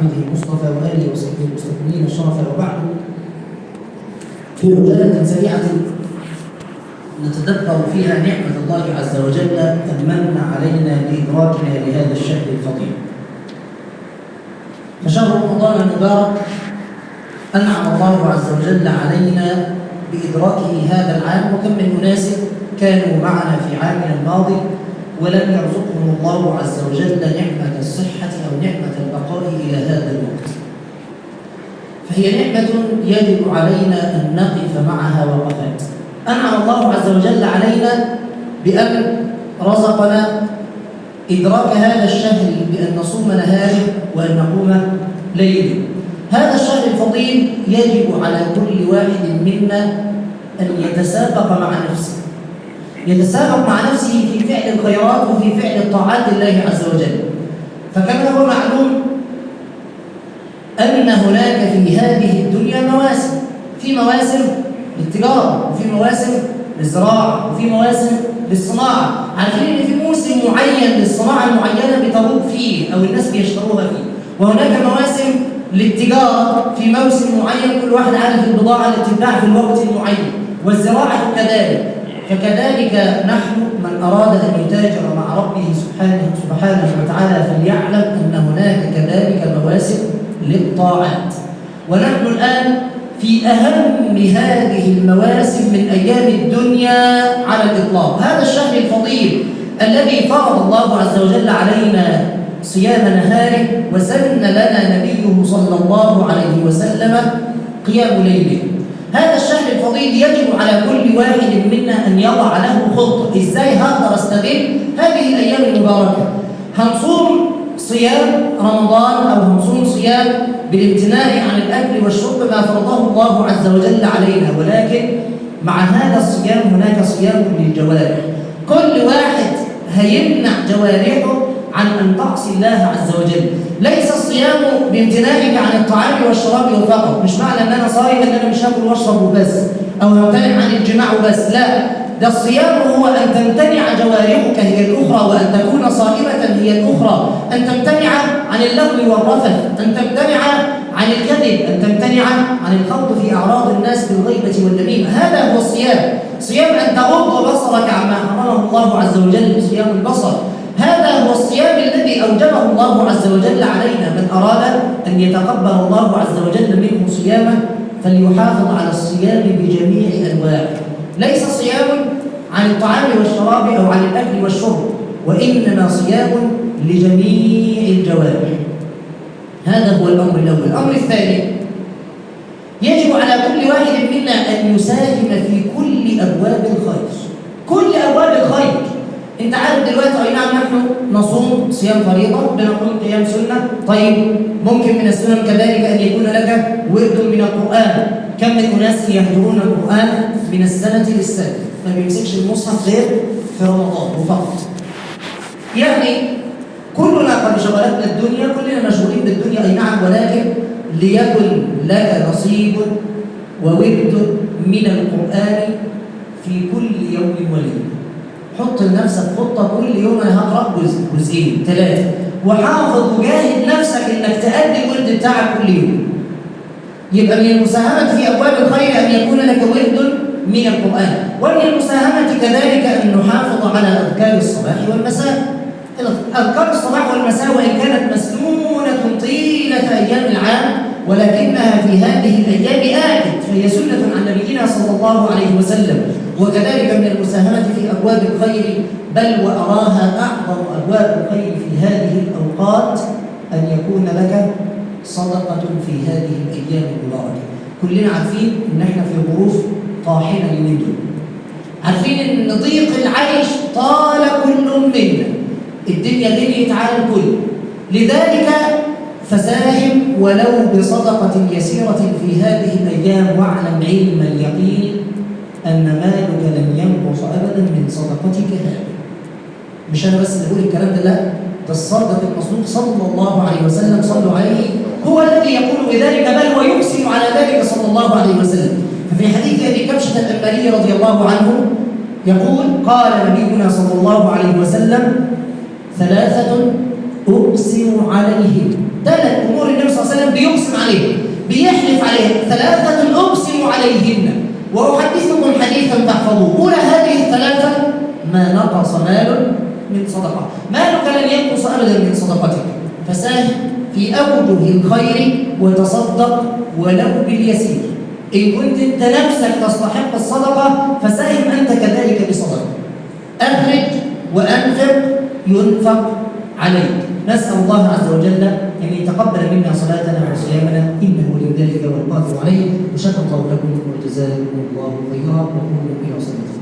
عبده المصطفى وآله وصحبه المستقيمين الشرف، وبعد. في عجالة سريعة نتدبر فيها نعمة الله عز وجل أن من علينا بإدراكنا لهذا الشهر الفضيل. فشهر رمضان المبارك أنعم الله عز وجل علينا بإدراكه هذا العام، وكم من أناس كانوا معنا في عامنا الماضي ولم يرزقهم الله عز وجل نعمة الصحة أو نعمة البقاء إلى هذا الوقت. فهي نعمة يجب علينا أن نقف معها وقفات. أنعم الله عز وجل علينا بأن رزقنا إدراك هذا الشهر بأن نصوم نهاره وأن نقوم ليله. هذا الشهر الفضيل يجب على كل واحد منا أن يتسابق مع نفسه، يتسابق مع نفسه في فعل الخيرات وفي فعل طاعات الله عز وجل. فكما هو معلوم أن هناك في هذه الدنيا مواسم، في مواسم للتجارة، وفي مواسم للزراعة، وفي مواسم للصناعة. عارفين إن في موسم معين للصناعة المعينة بتروج فيه أو الناس بيشتروها فيه، وهناك مواسم للتجارة في موسم معين كل واحد عارف البضاعة اللي تتباع في الوقت المعين، والزراعة كذلك. فكذلك نحن من أراد أن يتاجر مع ربه سبحانه وتعالى فليعلم أن هناك كذلك مواسم للطاعات. ونحن الآن في أهم هذه المواسم من أيام الدنيا على الإطلاق. هذا الشهر الفضيل الذي فرض الله عز وجل علينا صيام نهاره، وسن لنا نبيه صلى الله عليه وسلم قيام ليله. هذا الشهر الفضيل يجب على كل واحد منا أن يضع له خطة. إزاي هقدر أستغل هذه الأيام المباركة؟ هنصوم صيام رمضان أو هنصوم صيام بالامتناع عن الأكل والشرب ما فرضه الله عز وجل علينا، ولكن مع هذا الصيام هناك صيام للجوارح. كل واحد هيمنع جوارحه عن أن تعصي الله عز وجل. ليس الصيام بامتناعك عن الطعام والشراب فقط، مش معنى أن أنا صايم أن أنا مش هاكل واشرب وبس أو همتنع عن الجماع وبس، لا، ده الصيام هو أن تمتنع جوارحك هي الأخرى، وأن تكون صائمة هي الأخرى، أن تمتنع عن اللغو والرفث، أن تمتنع عن الكذب، أن تمتنع عن الخوض في أعراض الناس بالغيبة والنميمة. هذا هو الصيام. صيام أن تغض بصرك عما حرمه الله عز وجل، صيام البصر. هذا هو الصيام الذي أوجبه الله عز وجل علينا. من أراد أن يتقبل الله عز وجل منه صيامه فليحافظ على الصيام بجميع أنواعه. ليس صيام عن الطعام والشراب أو عن الأكل والشرب، وإنما صيام لجميع الجوارح. هذا هو الأمر الأول. الأمر الثاني، يجب على كل واحد منا أن يساهم في كل أبواب الخير. كل أبواب الخير. أنت عارف دلوقتي أي نعم نحن نصوم صيام فريضة، بنقوم قيام سنة. طيب ممكن من السنن كذلك أن يكون لك ورد من القرآن. كم من أناس يحضرون القرآن من السنة للسنة، ما بيمسكش المصحف غير في رمضان وفقط. يعني كلنا قد شغلتنا الدنيا، كلنا مشغولين بالدنيا أي نعم، ولكن ليكن لك نصيب وورد من القرآن في كل يوم وليلة. حط لنفسك خطة، كل يوم أنا هقرأ جزئين 3، وحافظ وجاهد نفسك إنك تأدي الورد بتاعك كل يوم. يبقى من المساهمة في أبواب الخير أن يكون لك ورد من القرآن، ومن المساهمة كذلك أن نحافظ على أذكار الصباح والمساء. أذكار الصباح والمساء وإن كانت مسنونة طيلة أيام العام، ولكنها في هذه الأيام آكد، فهي سنة عن نبينا صلى الله عليه وسلم. وكذلك من المساهمة في أبواب الخير، بل وأراها أعظم أبواب الخير في هذه الأوقات، أن يكون لك صدقة في هذه الأيام المباركة. كلنا عارفين إن إحنا في ظروف طاحنة اليومين دول، عارفين إن ضيق العيش طال كل منا، الدنيا غليت على الكل. لذلك فساهم ولو بصدقة يسيرة في هذه الأيام، واعلم علم اليقين أن مالك لن ينقص أبدا من صدقتك هذه. مش أنا بس اللي بقول الكلام ده، لا، ده الصادق المصدوق صلى الله عليه وسلم، صلوا عليه، هو الذي يقول بذلك، بل ويحسن على ذلك صلى الله عليه وسلم. ففي حديث أبي كبشة الأنباري رضي الله عنه يقول: قال نبينا صلى الله عليه وسلم: 3 أقسم عليهم. 3 أمور النبي صلى بيحلف عليها 3 أقسم عليهن وأحدثكم حديثا تحفظوه. أولى هذه ال3: ما نقص مال من صدقة. مالك لن ينقص أبدا من صدقتك، فساهم في أوجه الخير وتصدق ولو باليسير. إن كنت أنت نفسك تستحق الصدقة فساهم أنت كذلك بصدقة. أخرج وأنفق ينفق عليك. نسأل الله عز وجل أن يتقبل منا صلاتنا وصيامنا إنه لذلك والقادر عليه. وشكر الله لكم وجزاكم الله خيرا وقولوا إلى صلاة